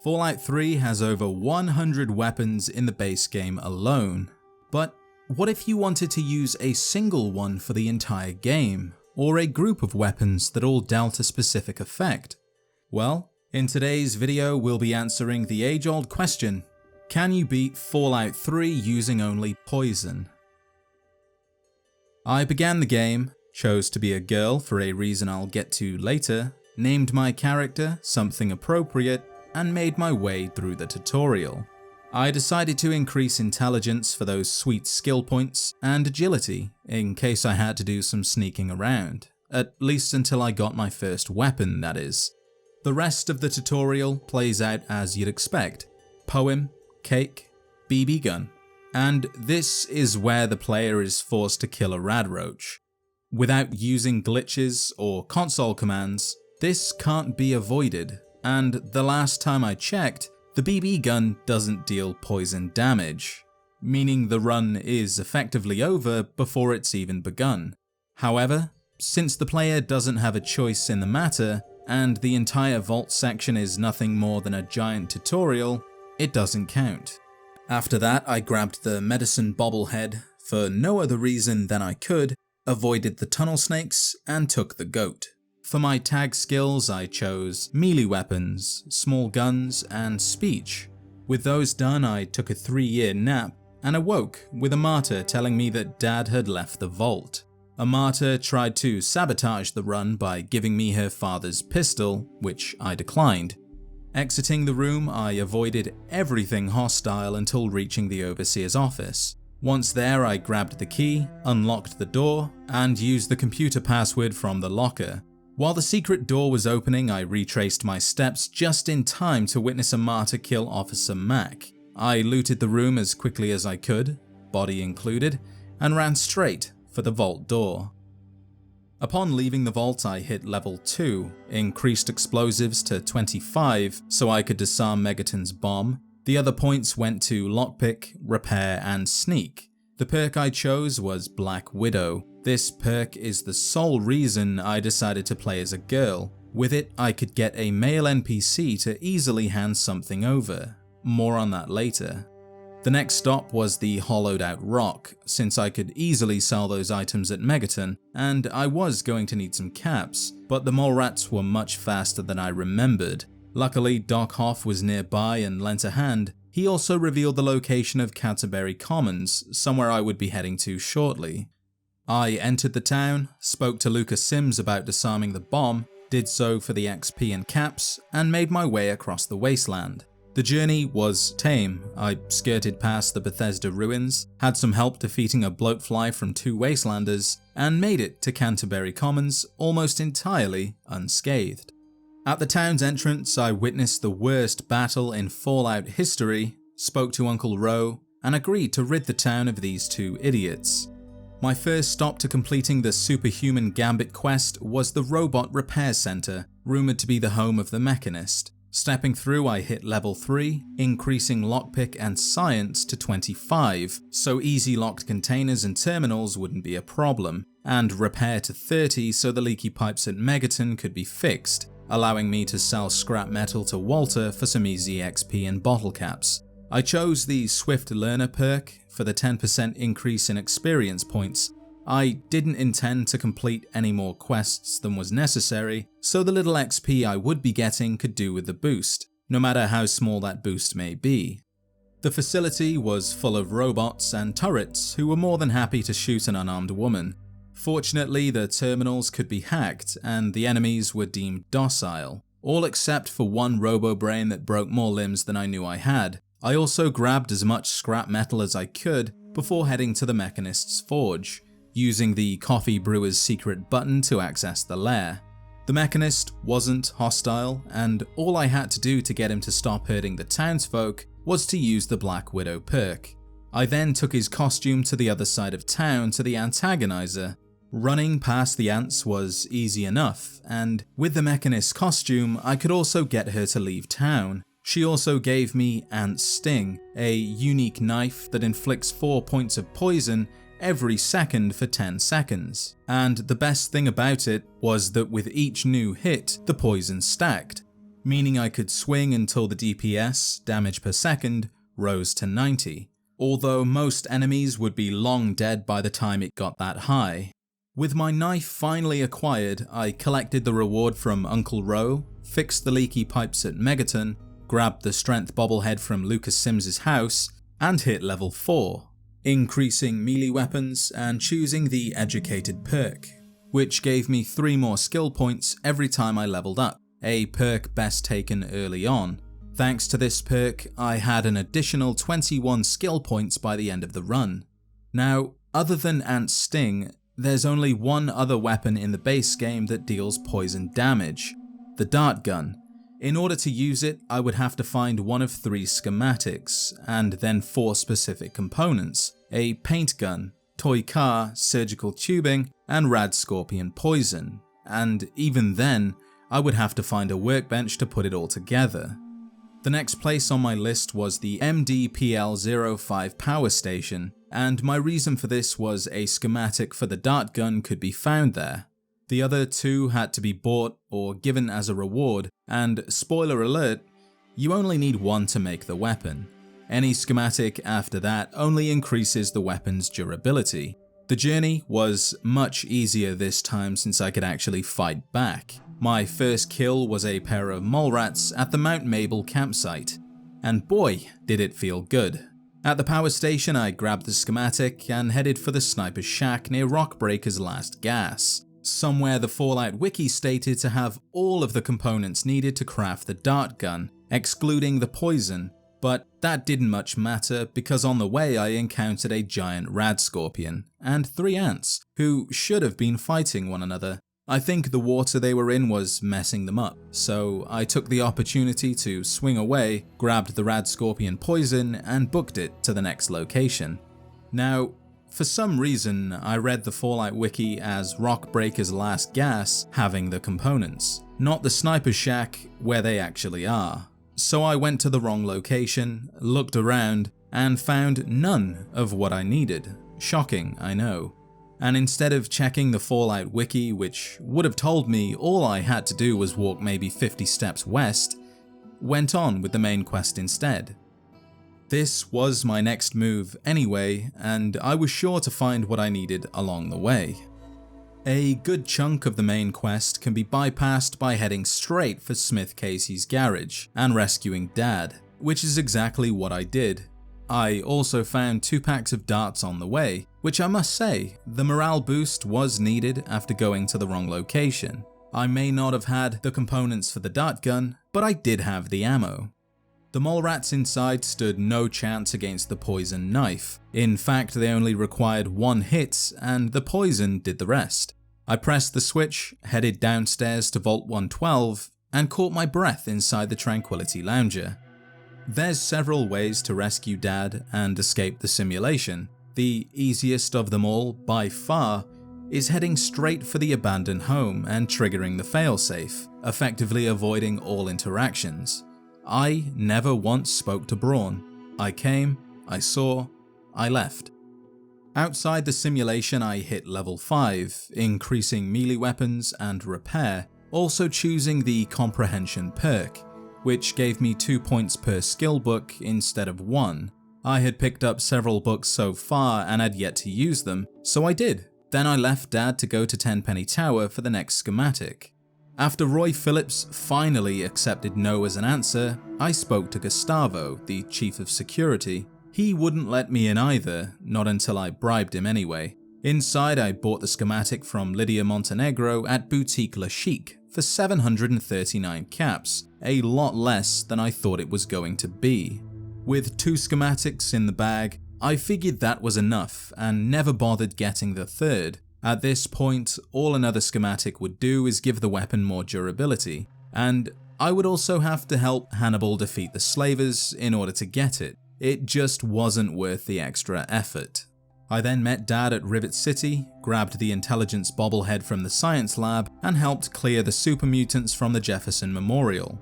Fallout 3 has over 100 weapons in the base game alone, but what if you wanted to use a single one for the entire game, or a group of weapons that all dealt a specific effect? Well, in today's video we'll be answering the age-old question, can you beat Fallout 3 using only poison? I began the game, chose to be a girl for a reason I'll get to later, named my character something appropriate, and made my way through the tutorial. I decided to increase intelligence for those sweet skill points and agility in case I had to do some sneaking around, at least until I got my first weapon, that is. The rest of the tutorial plays out as you'd expect: poem, cake, BB gun. And this is where the player is forced to kill a radroach. Without using glitches or console commands, this can't be avoided, and the last time I checked, the BB gun doesn't deal poison damage, meaning the run is effectively over before it's even begun. However, since the player doesn't have a choice in the matter, and the entire vault section is nothing more than a giant tutorial, it doesn't count. After that, I grabbed the medicine bobblehead for no other reason than I could, avoided the tunnel snakes, and took the goat. For my tag skills, I chose melee weapons, small guns, and speech. With those done, I took a 3-year nap and awoke with a martyr telling me that Dad had left the vault. A martyr tried to sabotage the run by giving me her father's pistol, which I declined. Exiting the room, I avoided everything hostile until reaching the overseer's office. Once there, I grabbed the key, unlocked the door, and used the computer password from the locker. While the secret door was opening, I retraced my steps just in time to witness a martyr kill Officer Mack. I looted the room as quickly as I could, body included, and ran straight for the vault door. Upon leaving the vault, I hit level 2, increased explosives to 25 so I could disarm Megaton's bomb. The other points went to lockpick, repair, and sneak. The perk I chose was Black Widow. This perk is the sole reason I decided to play as a girl. With it, I could get a male NPC to easily hand something over. More on that later. The next stop was the hollowed out rock, since I could easily sell those items at Megaton, and I was going to need some caps, but the mole rats were much faster than I remembered. Luckily, Doc Hoff was nearby and lent a hand. He also revealed the location of Canterbury Commons, somewhere I would be heading to shortly. I entered the town, spoke to Lucas Sims about disarming the bomb, did so for the XP and caps, and made my way across the wasteland. The journey was tame. I skirted past the Bethesda ruins, had some help defeating a bloatfly from 2 wastelanders, and made it to Canterbury Commons almost entirely unscathed. At the town's entrance, I witnessed the worst battle in Fallout history, spoke to Uncle Ro, and agreed to rid the town of these 2 idiots. My first stop to completing the Superhuman Gambit quest was the Robot Repair Center, rumored to be the home of the Mechanist. Stepping through, I hit level 3, increasing lockpick and science to 25, so easy locked containers and terminals wouldn't be a problem, and repair to 30 so the leaky pipes at Megaton could be fixed, allowing me to sell scrap metal to Walter for some easy XP and bottle caps. I chose the Swift Learner perk for the 10% increase in experience points. I didn't intend to complete any more quests than was necessary, so the little XP I would be getting could do with the boost, no matter how small that boost may be. The facility was full of robots and turrets who were more than happy to shoot an unarmed woman. Fortunately, the terminals could be hacked and the enemies were deemed docile, all except for one robo-brain that broke more limbs than I knew I had. I also grabbed as much scrap metal as I could before heading to the Mechanist's forge, using the coffee brewer's secret button to access the lair. The Mechanist wasn't hostile, and all I had to do to get him to stop hurting the townsfolk was to use the Black Widow perk. I then took his costume to the other side of town to the Antagonizer. Running past the ants was easy enough, and with the Mechanist's costume I could also get her to leave town. She also gave me Ant Sting, a unique knife that inflicts 4 points of poison every second for 10 seconds. And the best thing about it was that with each new hit, the poison stacked, meaning I could swing until the DPS, damage per second, rose to 90, although most enemies would be long dead by the time it got that high. With my knife finally acquired, I collected the reward from Uncle Ro, fixed the leaky pipes at Megaton, grabbed the strength bobblehead from Lucas Sims's house, and hit level 4, increasing melee weapons and choosing the educated perk, which gave me 3 more skill points every time I leveled up, a perk best taken early on. Thanks to this perk, I had an additional 21 skill points by the end of the run. Now, other than Ant's Sting, there's only one other weapon in the base game that deals poison damage, the dart gun. In order to use it, I would have to find one of 3 schematics, and then 4 specific components: a paint gun, toy car, surgical tubing, and rad scorpion poison, and even then, I would have to find a workbench to put it all together. The next place on my list was the MDPL-05 power station, and my reason for this was a schematic for the dart gun could be found there. The other 2 had to be bought or given as a reward, and spoiler alert, you only need 1 to make the weapon. Any schematic after that only increases the weapon's durability. The journey was much easier this time since I could actually fight back. My first kill was a pair of mole rats at the Mount Mabel campsite, and boy did it feel good. At the power station I grabbed the schematic and headed for the sniper's shack near Rockbreaker's last gas, somewhere the Fallout wiki stated to have all of the components needed to craft the dart gun, excluding the poison, but that didn't much matter because on the way I encountered a giant rad scorpion and 3 ants who should have been fighting one another. I think the water they were in was messing them up, so I took the opportunity to swing away, grabbed the rad scorpion poison, and booked it to the next location. Now, for some reason, I read the Fallout wiki as Rockbreaker's last gas having the components, not the sniper's shack where they actually are. So I went to the wrong location, looked around, and found none of what I needed. Shocking, I know. And instead of checking the Fallout wiki, which would have told me all I had to do was walk maybe 50 steps west, went on with the main quest instead. This was my next move anyway, and I was sure to find what I needed along the way. A good chunk of the main quest can be bypassed by heading straight for Smith Casey's garage and rescuing Dad, which is exactly what I did. I also found 2 packs of darts on the way, which I must say, the morale boost was needed after going to the wrong location. I may not have had the components for the dart gun, but I did have the ammo. The mole rats inside stood no chance against the poison knife. In fact, they only required 1 hit and the poison did the rest. I pressed the switch, headed downstairs to Vault 112, and caught my breath inside the Tranquility Lounger. There's several ways to rescue Dad and escape the simulation. The easiest of them all, by far, is heading straight for the abandoned home and triggering the failsafe, effectively avoiding all interactions. I never once spoke to Braun. I came, I saw, I left. Outside the simulation I hit level 5, increasing melee weapons and repair, also choosing the comprehension perk, which gave me 2 points per skill book instead of 1. I had picked up several books so far and had yet to use them, so I did. Then I left Dad to go to Tenpenny Tower for the next schematic. After Roy Phillips finally accepted no as an answer, I spoke to Gustavo, the chief of security. He wouldn't let me in either, not until I bribed him anyway. Inside I bought the schematic from Lydia Montenegro at Boutique La Chic for 739 caps, a lot less than I thought it was going to be. With 2 schematics in the bag, I figured that was enough and never bothered getting the 3rd. At this point, all another schematic would do is give the weapon more durability, and I would also have to help Hannibal defeat the slavers in order to get it. It just wasn't worth the extra effort. I then met Dad at Rivet City, grabbed the intelligence bobblehead from the science lab, and helped clear the super mutants from the Jefferson Memorial.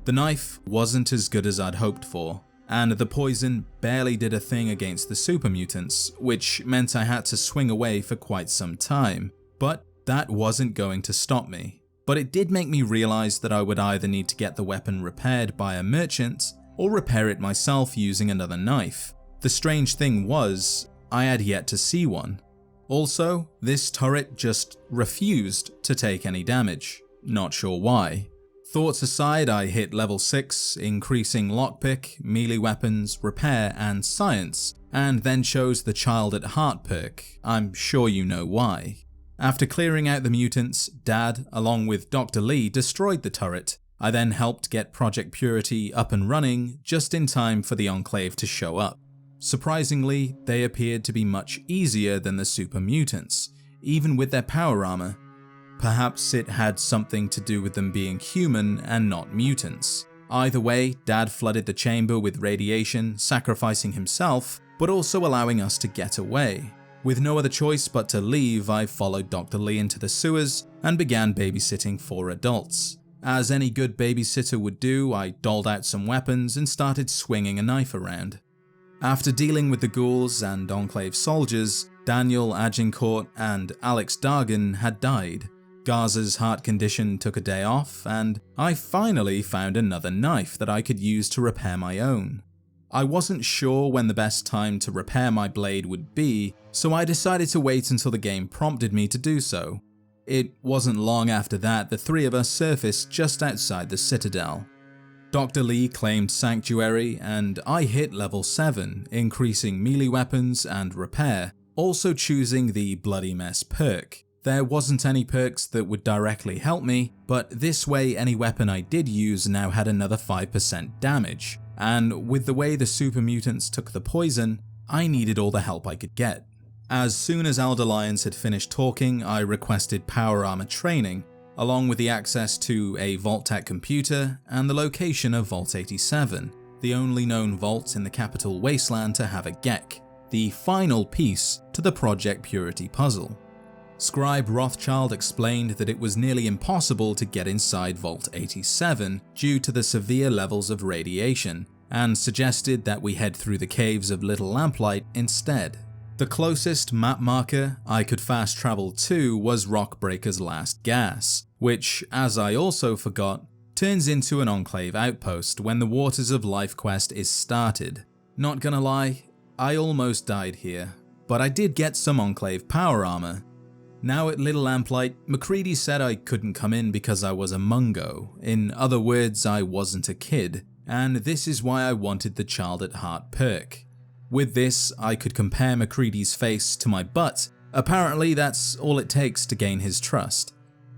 The knife wasn't as good as I'd hoped for, and the poison barely did a thing against the super mutants, which meant I had to swing away for quite some time. But that wasn't going to stop me. but it did make me realize that I would either need to get the weapon repaired by a merchant or repair it myself using another knife. The strange thing was, I had yet to see one. Also, this turret just refused to take any damage. Not sure why. Thoughts aside, I hit level 6, increasing lockpick, melee weapons, repair, and science, and then chose the Child at Heart perk. I'm sure you know why. After clearing out the mutants, Dad, along with Dr. Lee, destroyed the turret. I then helped get Project Purity up and running just in time for the Enclave to show up. Surprisingly, they appeared to be much easier than the super mutants, even with their power armor. Perhaps it had something to do with them being human and not mutants. Either way, Dad flooded the chamber with radiation, sacrificing himself, but also allowing us to get away. With no other choice but to leave, I followed Dr. Lee into the sewers and began babysitting 4 adults. As any good babysitter would do, I doled out some weapons and started swinging a knife around. After dealing with the ghouls and Enclave soldiers, Daniel Agincourt and Alex Dargan had died. Garza's heart condition took a day off, and I finally found another knife that I could use to repair my own. I wasn't sure when the best time to repair my blade would be, so I decided to wait until the game prompted me to do so. It wasn't long after that the 3 of us surfaced just outside the Citadel. Dr. Lee claimed Sanctuary, and I hit level 7, increasing melee weapons and repair, also choosing the Bloody Mess perk. There wasn't any perks that would directly help me, but this way any weapon I did use now had another 5% damage, and with the way the super mutants took the poison, I needed all the help I could get. As soon as Elder Lions had finished talking, I requested power armor training, along with the access to a Vault-Tec computer and the location of Vault 87, the only known vault in the Capital Wasteland to have a GEC, the final piece to the Project Purity puzzle. Scribe Rothschild explained that it was nearly impossible to get inside Vault 87 due to the severe levels of radiation, and suggested that we head through the caves of Little Lamplight instead. The closest map marker I could fast travel to was Rockbreaker's Last Gas, which, as I also forgot, turns into an Enclave outpost when the Waters of Life quest is started. Not gonna lie, I almost died here, but I did get some Enclave power armor. Now at Little Lamplight, MacCready said I couldn't come in because I was a mungo. In other words, I wasn't a kid, and this is why I wanted the Child at Heart perk. With this, I could compare MacCready's face to my butt. Apparently that's all it takes to gain his trust.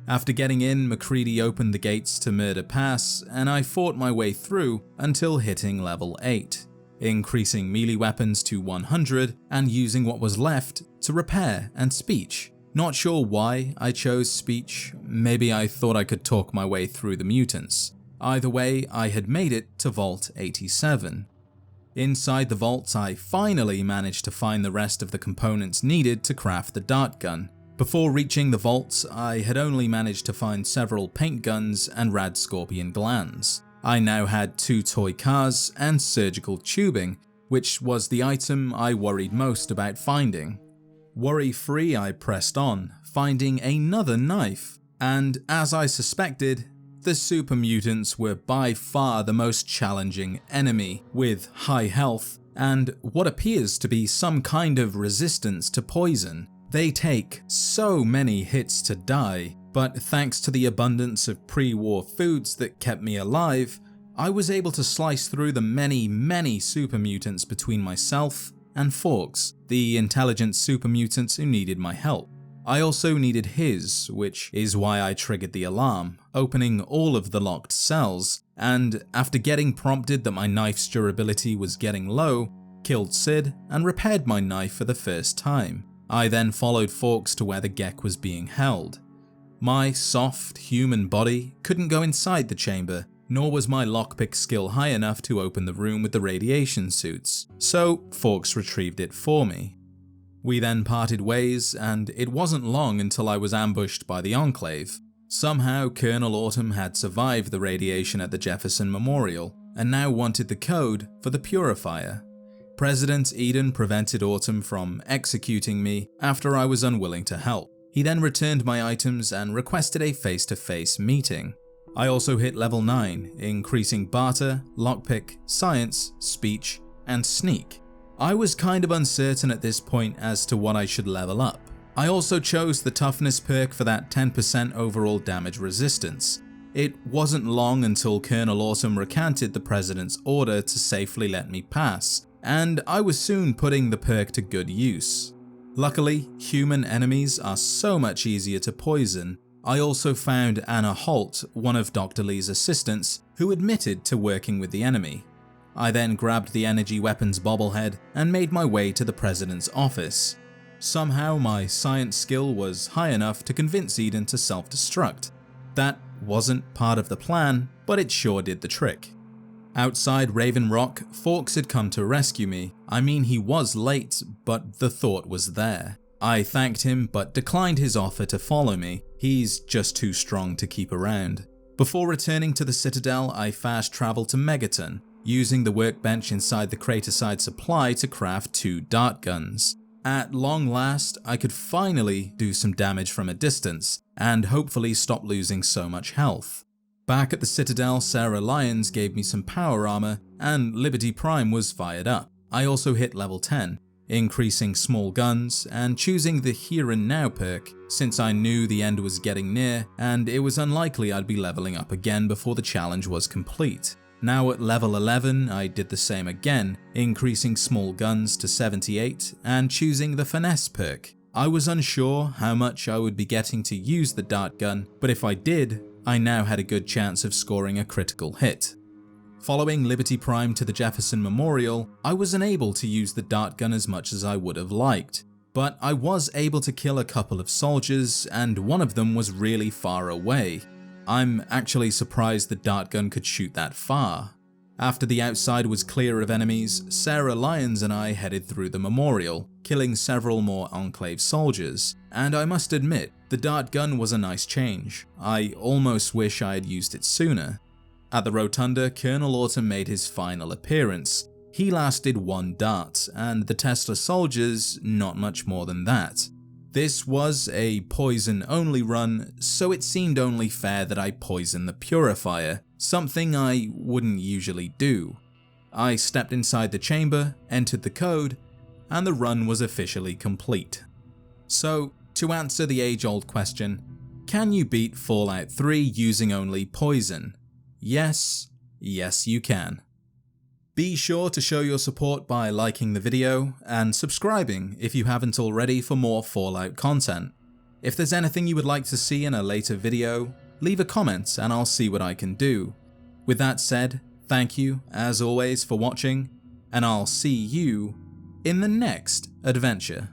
After getting in, MacCready opened the gates to Murder Pass, and I fought my way through until hitting level 8, increasing melee weapons to 100 and using what was left to repair and speech. Not sure why I chose speech, maybe I thought I could talk my way through the mutants. Either way, I had made it to Vault 87. Inside the vault, I finally managed to find the rest of the components needed to craft the dart gun. Before reaching the vault, I had only managed to find several paint guns and rad scorpion glands. I now had 2 toy cars and surgical tubing, which was the item I worried most about finding. Worry-free, I pressed on, finding another knife, and as I suspected, the super mutants were by far the most challenging enemy, with high health and what appears to be some kind of resistance to poison. They take so many hits to die, but thanks to the abundance of pre-war foods that kept me alive, I was able to slice through the many super mutants between myself and Fawkes, the intelligent super mutant who needed my help. I also needed his, which is why I triggered the alarm, opening all of the locked cells, and after getting prompted that my knife's durability was getting low, killed Sid and repaired my knife for the first time. I then followed Fawkes to where the GEC was being held. My soft, human body couldn't go inside the chamber, nor was my lockpick skill high enough to open the room with the radiation suits, so Fawkes retrieved it for me. We then parted ways, and it wasn't long until I was ambushed by the Enclave. Somehow Colonel Autumn had survived the radiation at the Jefferson Memorial, and now wanted the code for the purifier. President Eden prevented Autumn from executing me after I was unwilling to help. He then returned my items and requested a face-to-face meeting. I also hit level 9, increasing barter, lockpick, science, speech, and sneak. I was kind of uncertain at this point as to what I should level up. I also chose the toughness perk for that 10% overall damage resistance. It wasn't long until Colonel Autumn recanted the President's order to safely let me pass, and I was soon putting the perk to good use. Luckily, human enemies are so much easier to poison. I also found Anna Holt, one of Dr. Lee's assistants, who admitted to working with the enemy. I then grabbed the energy weapons bobblehead and made my way to the President's office. Somehow my science skill was high enough to convince Eden to self-destruct. That wasn't part of the plan, but it sure did the trick. Outside Raven Rock, Forks had come to rescue me. I mean, he was late, but the thought was there. I thanked him, but declined his offer to follow me. He's just too strong to keep around. Before returning to the Citadel, I fast traveled to Megaton, using the workbench inside the Craterside supply to craft 2 dart guns. At long last, I could finally do some damage from a distance, and hopefully stop losing so much health. Back at the Citadel, Sarah Lyons gave me some power armor, and Liberty Prime was fired up. I also hit level 10, increasing small guns, and choosing the Here and Now perk, since I knew the end was getting near, and it was unlikely I'd be leveling up again before the challenge was complete. Now at level 11, I did the same again, increasing small guns to 78 and choosing the Finesse perk. I was unsure how much I would be getting to use the dart gun, but if I did, I now had a good chance of scoring a critical hit. Following Liberty Prime to the Jefferson Memorial, I was unable to use the dart gun as much as I would have liked, but I was able to kill a couple of soldiers, and one of them was really far away. I'm actually surprised the dart gun could shoot that far. After the outside was clear of enemies, Sarah Lyons and I headed through the memorial, killing several more Enclave soldiers, and I must admit, the dart gun was a nice change. I almost wish I had used it sooner. At the Rotunda, Colonel Autumn made his final appearance. He lasted 1 dart, and the Tesla soldiers not much more than that. This was a poison-only run, so it seemed only fair that I poison the purifier, something I wouldn't usually do. I stepped inside the chamber, entered the code, and the run was officially complete. So, to answer the age-old question, can you beat Fallout 3 using only poison? Yes you can. Be sure to show your support by liking the video and subscribing if you haven't already for more Fallout content. If there's anything you would like to see in a later video, leave a comment and I'll see what I can do. With that said, thank you as always for watching, and I'll see you in the next adventure.